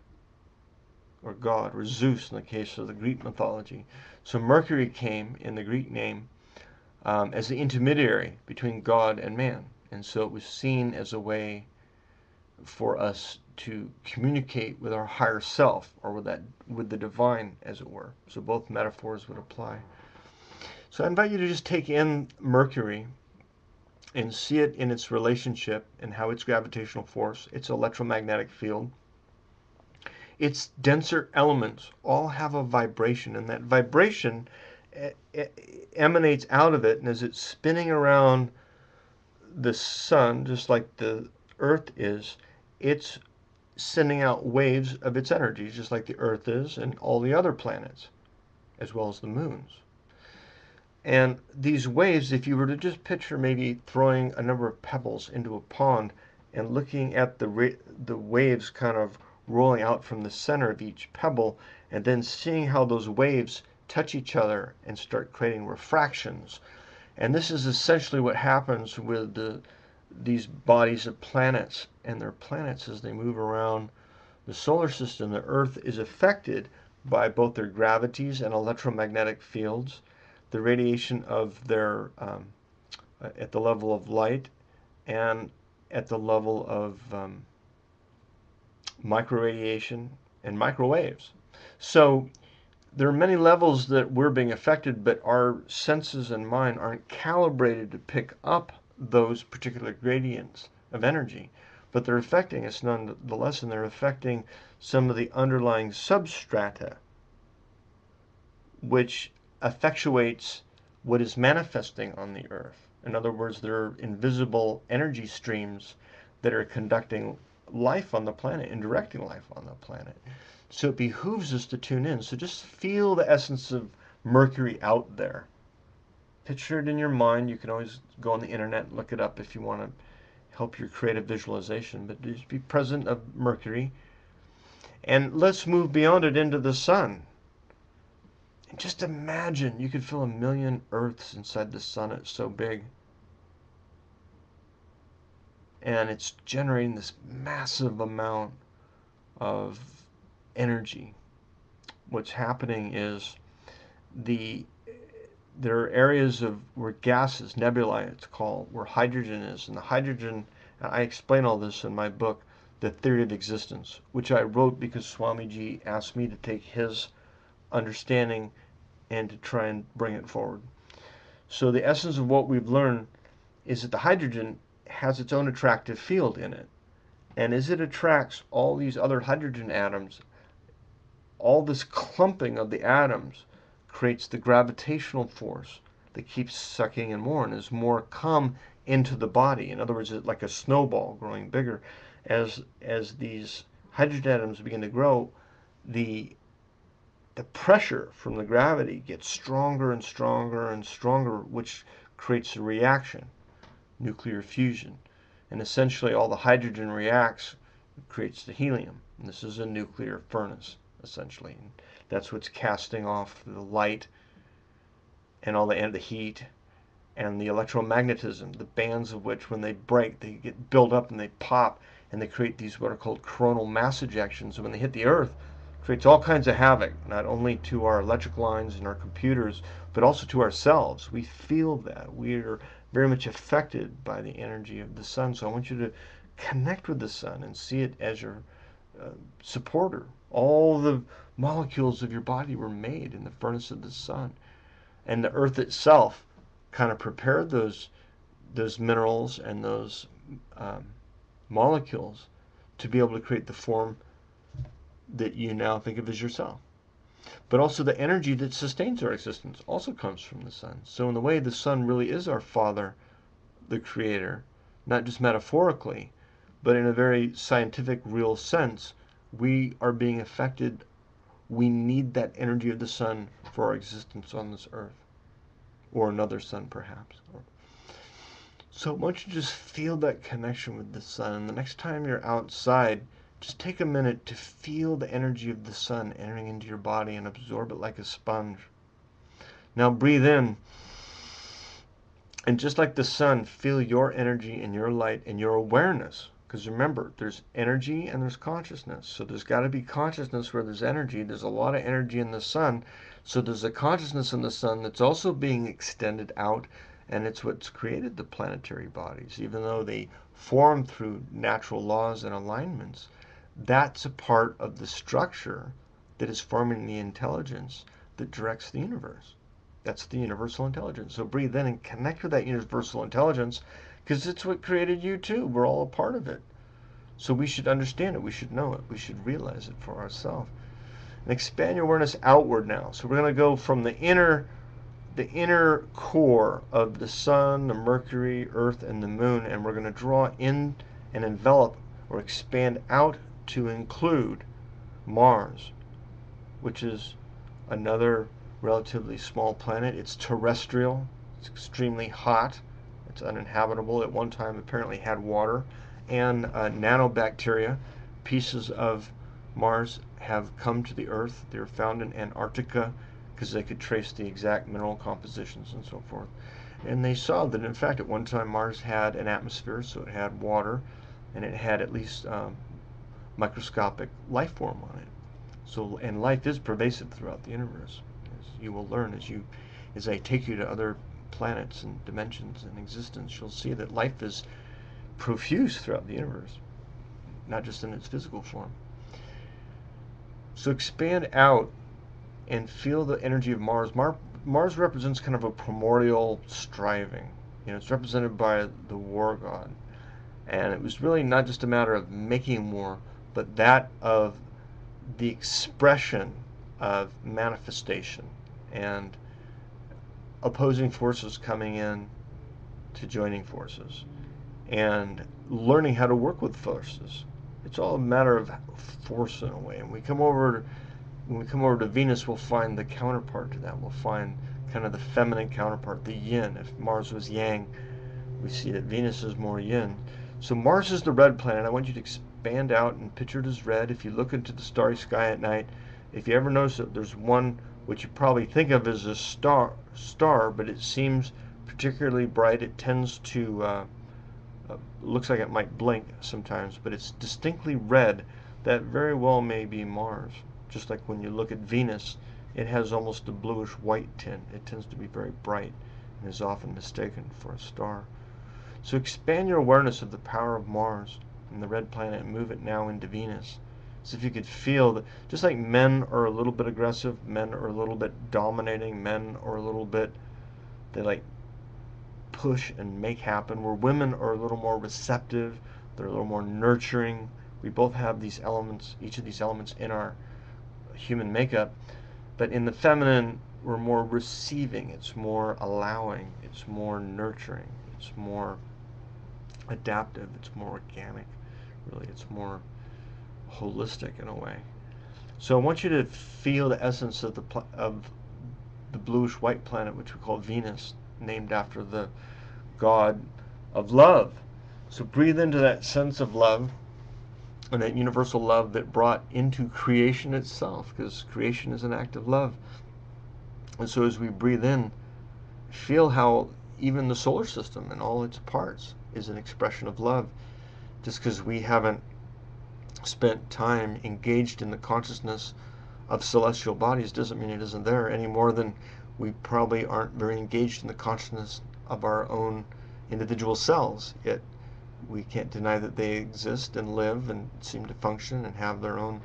or God, or Zeus in the case of the Greek mythology. So Mercury came in the Greek name as the intermediary between God and man. And so it was seen as a way for us to communicate with our higher self, or with the divine, as it were. So both metaphors would apply. So I invite you to just take in Mercury and see it in its relationship and how its gravitational force, its electromagnetic field, its denser elements all have a vibration, and that vibration emanates out of it, and as it's spinning around the sun, just like the earth is, it's sending out waves of its energy, just like the Earth is and all the other planets, as well as the moons. And these waves, if you were to just picture maybe throwing a number of pebbles into a pond and looking at the waves kind of rolling out from the center of each pebble, and then seeing how those waves touch each other and start creating refractions. And this is essentially what happens with these bodies of planets and their planets as they move around the solar system. The Earth is affected by both their gravities and electromagnetic fields, the radiation of their at the level of light and at the level of microradiation and microwaves. So there are many levels that we're being affected, but our senses and mind aren't calibrated to pick up those particular gradients of energy. But they're affecting us nonetheless, and they're affecting some of the underlying substrata, which effectuates what is manifesting on the Earth. In other words, there are invisible energy streams that are conducting life on the planet and directing life on the planet. So it behooves us to tune in. So just feel the essence of Mercury out there. Picture it in your mind. You can always go on the internet and look it up if you want to help your creative visualization. But just be present of Mercury. And let's move beyond it into the sun. And just imagine you could fill 1,000,000 Earths inside the sun. It's so big. And it's generating this massive amount of energy. What's happening is there are areas of where gases, nebulae it's called, where hydrogen is. And the hydrogen, I explain all this in my book, The Theory of Existence, which I wrote because Swamiji asked me to take his understanding and to try and bring it forward. So the essence of what we've learned is that the hydrogen has its own attractive field in it. And as it attracts all these other hydrogen atoms, all this clumping of the atoms creates the gravitational force that keeps sucking in more, and as more come into the body, in other words, it's like a snowball growing bigger, as these hydrogen atoms begin to grow, the pressure from the gravity gets stronger and stronger and stronger, which creates a reaction, nuclear fusion. And essentially all the hydrogen reacts, creates the helium. And this is a nuclear furnace, essentially. And that's what's casting off the light and all the heat and the electromagnetism, the bands of which when they break, they get built up and they pop and they create these what are called coronal mass ejections. And when they hit the Earth, creates all kinds of havoc, not only to our electric lines and our computers, but also to ourselves. We feel that. We are very much affected by the energy of the sun. So I want you to connect with the sun and see it as your supporter. All the molecules of your body were made in the furnace of the sun. And the Earth itself kind of prepared those minerals and those molecules to be able to create the form that you now think of as yourself. But also the energy that sustains our existence also comes from the sun. So in the way, the sun really is our father, the creator, not just metaphorically, but in a very scientific, real sense. We are being affected. We need that energy of the sun for our existence on this earth, or another sun perhaps. So I want you to just feel that connection with the sun. And the next time you're outside, just take a minute to feel the energy of the sun entering into your body and absorb it like a sponge. Now breathe in. And just like the sun, feel your energy and your light and your awareness. Because remember, there's energy and there's consciousness. So there's got to be consciousness where there's energy. There's a lot of energy in the sun. So there's a consciousness in the sun that's also being extended out. And it's what's created the planetary bodies. Even though they form through natural laws and alignments, that's a part of the structure that is forming the intelligence that directs the universe. That's the universal intelligence. So breathe in and connect with that universal intelligence, because it's what created you too. We're all a part of it. So we should understand it. We should know it. We should realize it for ourselves. And expand your awareness outward now. So we're going to go from the inner core of the sun, the Mercury, Earth, and the moon, and we're going to draw in and envelop or expand out to include Mars, which is another relatively small planet. It's terrestrial, it's extremely hot, it's uninhabitable. At one time apparently had water, and nanobacteria, pieces of Mars, have come to the Earth. They're found in Antarctica because they could trace the exact mineral compositions and so forth. And they saw that in fact at one time Mars had an atmosphere, so it had water, and it had at least microscopic life form on it. So, and life is pervasive throughout the universe, as you will learn as I take you to other planets and dimensions and existence. You'll see that life is profuse throughout the universe, not just in its physical form. So expand out and feel the energy of Mars. Mars represents kind of a primordial striving. It's represented by the war god. And it was really not just a matter of making war, but that of the expression of manifestation and opposing forces coming in to joining forces and learning how to work with forces. It's all a matter of force in a way. And when we come over to Venus, we'll find the counterpart to that. We'll find kind of the feminine counterpart, the yin. If Mars was yang, we see that Venus is more yin. So Mars is the red planet. I want you to expand out and picture it as red. If you look into the starry sky at night, if you ever notice that there's one which you probably think of as a star, but it seems particularly bright, it tends to looks like it might blink sometimes, but it's distinctly red. That very well may be Mars. Just like when you look at Venus, it has almost a bluish white tint. It tends to be very bright and is often mistaken for a star. So expand your awareness of the power of Mars and the red planet and move it now into Venus. So if you could feel that, just like men are a little bit aggressive, men are a little bit dominating, men are a little bit, they like push and make happen, where women are a little more receptive, they're a little more nurturing. We both have these elements, each of these elements in our human makeup, but in the feminine we're more receiving, it's more allowing, it's more nurturing, it's more adaptive, it's more organic, really, it's more holistic in a way. So I want you to feel the essence of the bluish white planet, which we call Venus, named after the god of love. So breathe into that sense of love and that universal love that brought into creation itself, because creation is an act of love. And so as we breathe in, feel how even the solar system and all its parts is an expression of love. Just because we haven't spent time engaged in the consciousness of celestial bodies doesn't mean it isn't there, any more than we probably aren't very engaged in the consciousness of our own individual cells. Yet we can't deny that they exist and live and seem to function and have their own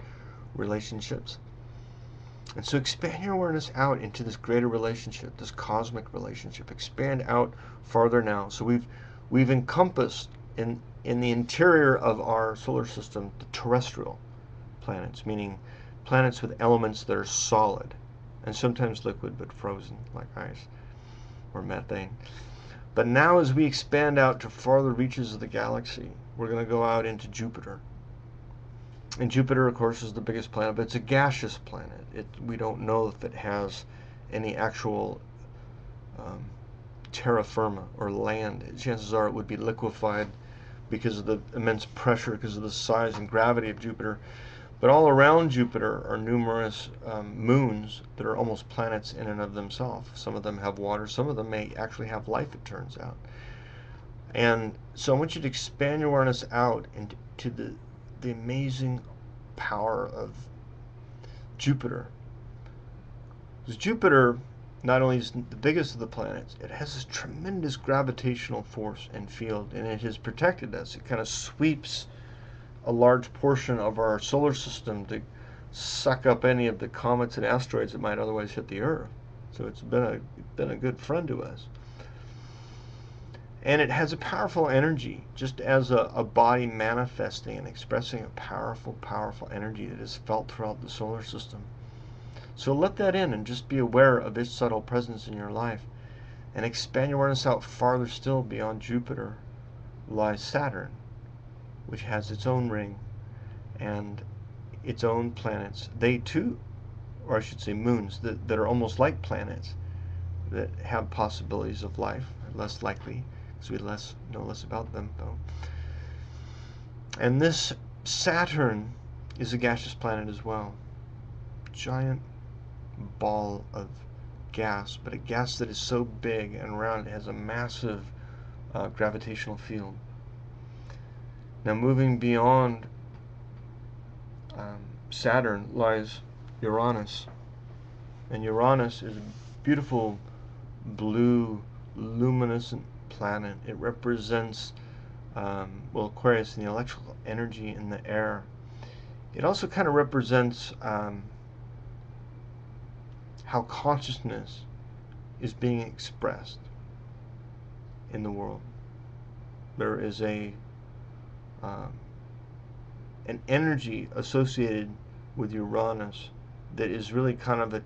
relationships. And so expand your awareness out into this greater relationship, this cosmic relationship. Expand out farther now. So we've encompassed in the interior of our solar system the terrestrial planets, meaning planets with elements that are solid and sometimes liquid but frozen like ice or methane. But now as we expand out to farther reaches of the galaxy, we're going to go out into Jupiter. And Jupiter, of course, is the biggest planet, but it's a gaseous planet. We don't know if it has any actual terra firma or land. Chances are it would be liquefied because of the immense pressure, because of the size and gravity of Jupiter. But all around Jupiter are numerous moons that are almost planets in and of themselves. Some of them have water, some of them may actually have life, it turns out. And so I want you to expand your awareness out into the amazing power of Jupiter. Because Jupiter not only is the biggest of the planets, it has this tremendous gravitational force and field, and it has protected us. It kind of sweeps a large portion of our solar system to suck up any of the comets and asteroids that might otherwise hit the Earth. So it's been a good friend to us. And it has a powerful energy, just as a body manifesting and expressing a powerful, powerful energy that is felt throughout the solar system. So let that in and just be aware of its subtle presence in your life. And expand your awareness out farther still. Beyond Jupiter lies Saturn. which has its own ring and its own planets. They too, or I should say moons, that are almost like planets, that have possibilities of life, less likely, because we know less about them, though. And this Saturn is a gaseous planet as well. Giant ball of gas, but a gas that is so big and round it has a massive gravitational field. Now, moving beyond Saturn lies Uranus, and Uranus is a beautiful blue luminescent planet. It represents well, Aquarius and the electrical energy in the air. It also kind of represents how consciousness is being expressed in the world. There is an energy associated with Uranus that is really kind of a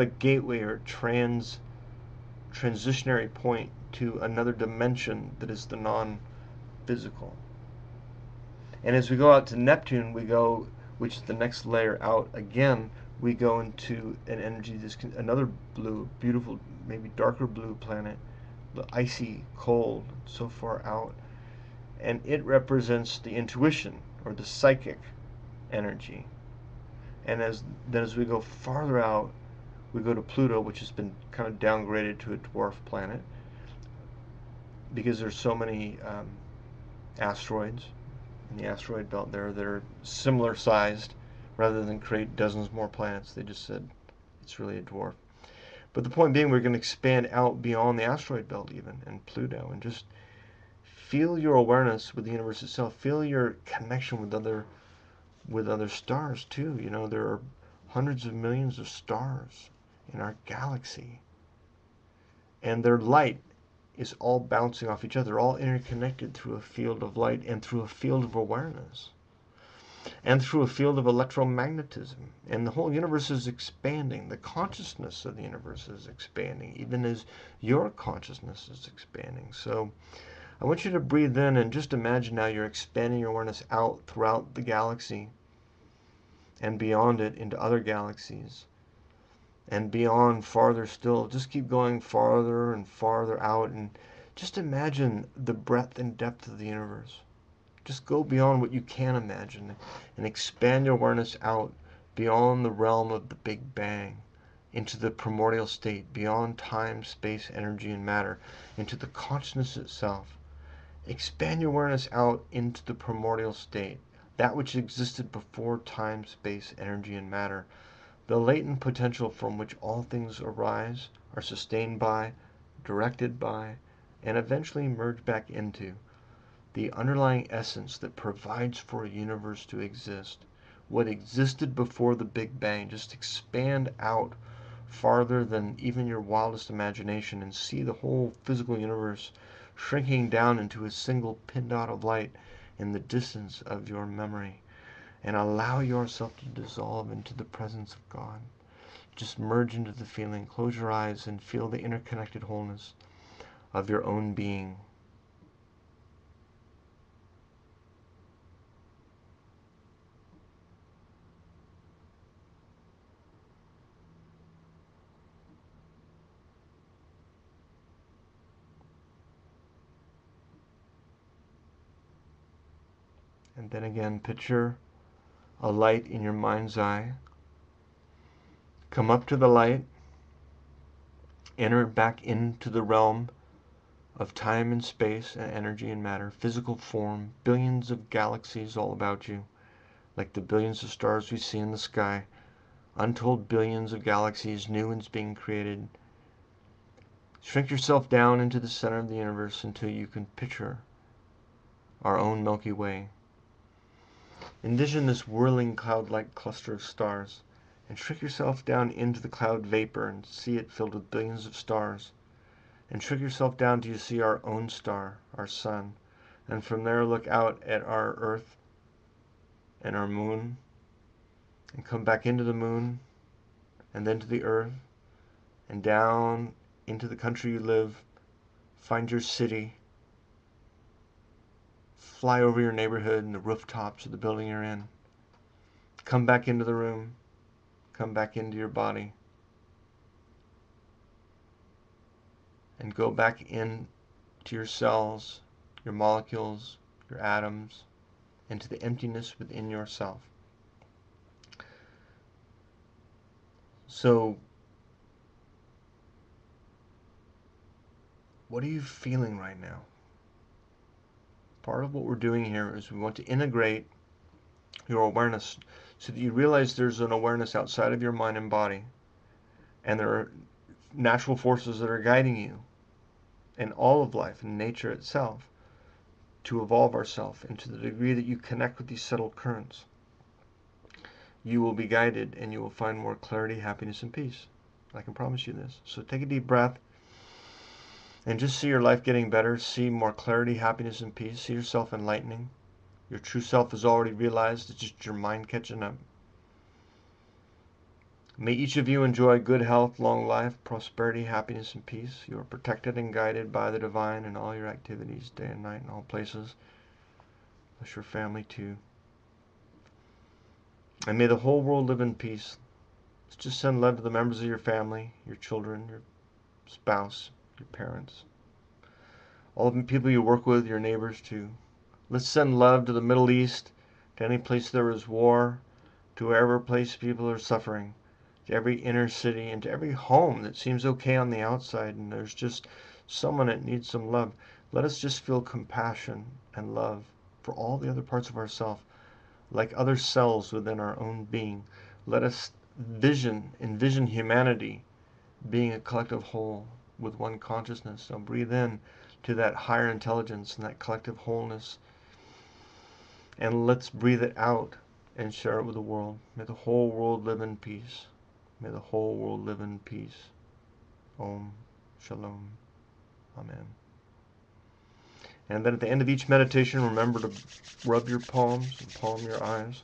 gateway or transitionary point to another dimension that is the non-physical. And as we go out to Neptune, which is the next layer out again, we go into an energy, another blue, beautiful, maybe darker blue planet, the icy cold, so far out. And it represents the intuition, or the psychic energy. And as we go farther out, we go to Pluto, which has been kind of downgraded to a dwarf planet, because there's so many asteroids in the asteroid belt there that are similar sized. Rather than create dozens more planets, they just said it's really a dwarf. But the point being, we're going to expand out beyond the asteroid belt even, and Pluto, and just feel your awareness with the universe itself. Feel your connection with other stars too. You know, there are hundreds of millions of stars in our galaxy, and their light is all bouncing off each other, all interconnected through a field of light and through a field of awareness and through a field of electromagnetism. And the whole universe is expanding. The consciousness of the universe is expanding, even as your consciousness is expanding. So I want you to breathe in and just imagine now you're expanding your awareness out throughout the galaxy and beyond it into other galaxies and beyond, farther still. Just keep going farther and farther out, and just imagine the breadth and depth of the universe. Just go beyond what you can imagine and expand your awareness out beyond the realm of the Big Bang, into the primordial state, beyond time, space, energy, and matter, into the consciousness itself. Expand your awareness out into the primordial state, that which existed before time, space, energy, and matter, the latent potential from which all things arise, are sustained by, directed by, and eventually merge back into the underlying essence that provides for a universe to exist. What existed before the Big Bang. Just expand out farther than even your wildest imagination and see the whole physical universe shrinking down into a single pin dot of light in the distance of your memory. And allow yourself to dissolve into the presence of God. Just merge into the feeling. Close your eyes and feel the interconnected wholeness of your own being. And then again, picture a light in your mind's eye. Come up to the light, enter back into the realm of time and space and energy and matter, physical form, billions of galaxies all about you, like the billions of stars we see in the sky, untold billions of galaxies, new ones being created. Shrink yourself down into the center of the universe until you can picture our own Milky Way. Envision this whirling cloud-like cluster of stars, and shrink yourself down into the cloud vapor and see it filled with billions of stars. And shrink yourself down till you see our own star, our sun. And from there look out at our Earth and our moon, and come back into the moon, and then to the Earth, and down into the country you live. Find your city. fly over your neighborhood and the rooftops of the building you're in. Come back into the room. Come back into your body. And go back into your cells, your molecules, your atoms, into the emptiness within yourself. So, what are you feeling right now? Part of what we're doing here is we want to integrate your awareness so that you realize there's an awareness outside of your mind and body, and there are natural forces that are guiding you in all of life, in nature itself, to evolve ourselves. And to the degree that you connect with these subtle currents, you will be guided and you will find more clarity, happiness, and peace. I can promise you this. So take a deep breath and just see your life getting better. See more clarity, happiness, and peace. See yourself enlightening. Your true self is already realized. It's just your mind catching up. May each of you enjoy good health, long life, prosperity, happiness, and peace. You are protected and guided by the divine in all your activities, day and night, in all places. Bless your family too. And may the whole world live in peace. Let's just send love to the members of your family, your children, your spouse, your parents, all of the people you work with, your neighbors too. Let's send love to the Middle East, to any place there is war, to wherever place people are suffering, to every inner city, and to every home that seems okay on the outside, and there's just someone that needs some love. Let us just feel compassion and love for all the other parts of ourselves, like other cells within our own being. Let us envision humanity being a collective whole with one consciousness. So breathe in to that higher intelligence and that collective wholeness. And let's breathe it out and share it with the world. May the whole world live in peace. May the whole world live in peace. Om Shalom. Amen. And then at the end of each meditation, remember to rub your palms and palm your eyes.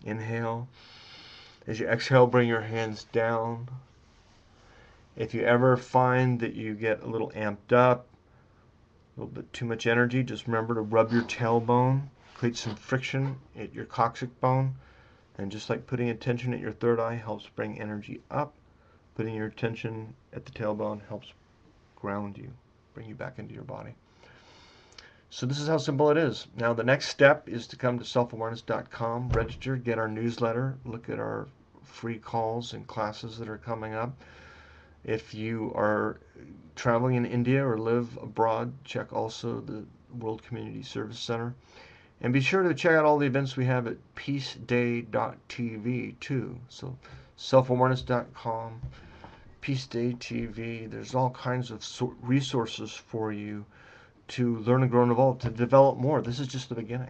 Inhale. As you exhale, bring your hands down. If you ever find that you get a little amped up, a little bit too much energy, just remember to rub your tailbone, create some friction at your coccyx bone, and just like putting attention at your third eye helps bring energy up, putting your attention at the tailbone helps ground you, bring you back into your body. So this is how simple it is. Now the next step is to come to selfawareness.com, register, get our newsletter, look at our free calls and classes that are coming up. If you are traveling in India or live abroad, check also the World Community Service Center. And be sure to check out all the events we have at peaceday.tv too. So selfawareness.com, Peace Day TV. There's all kinds of resources for you to learn and grow and evolve, to develop more. This is just the beginning.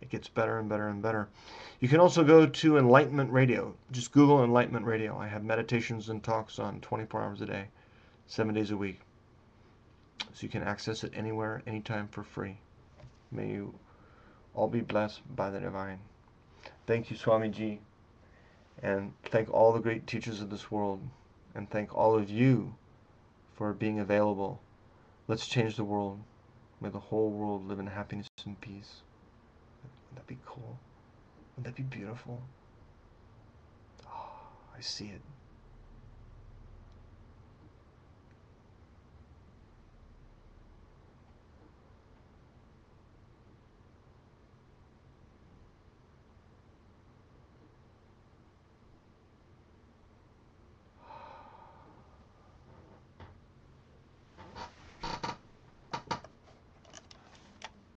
It gets better and better and better. You can also go to Enlightenment Radio. Just Google Enlightenment Radio. I have meditations and talks on 24 hours a day, 7 days a week. So you can access it anywhere, anytime for free. May you all be blessed by the divine. Thank you, Swamiji. And thank all the great teachers of this world. And thank all of you for being available. Let's change the world. May the whole world live in happiness and peace. Wouldn't that be cool? Wouldn't that be beautiful? Oh, I see it.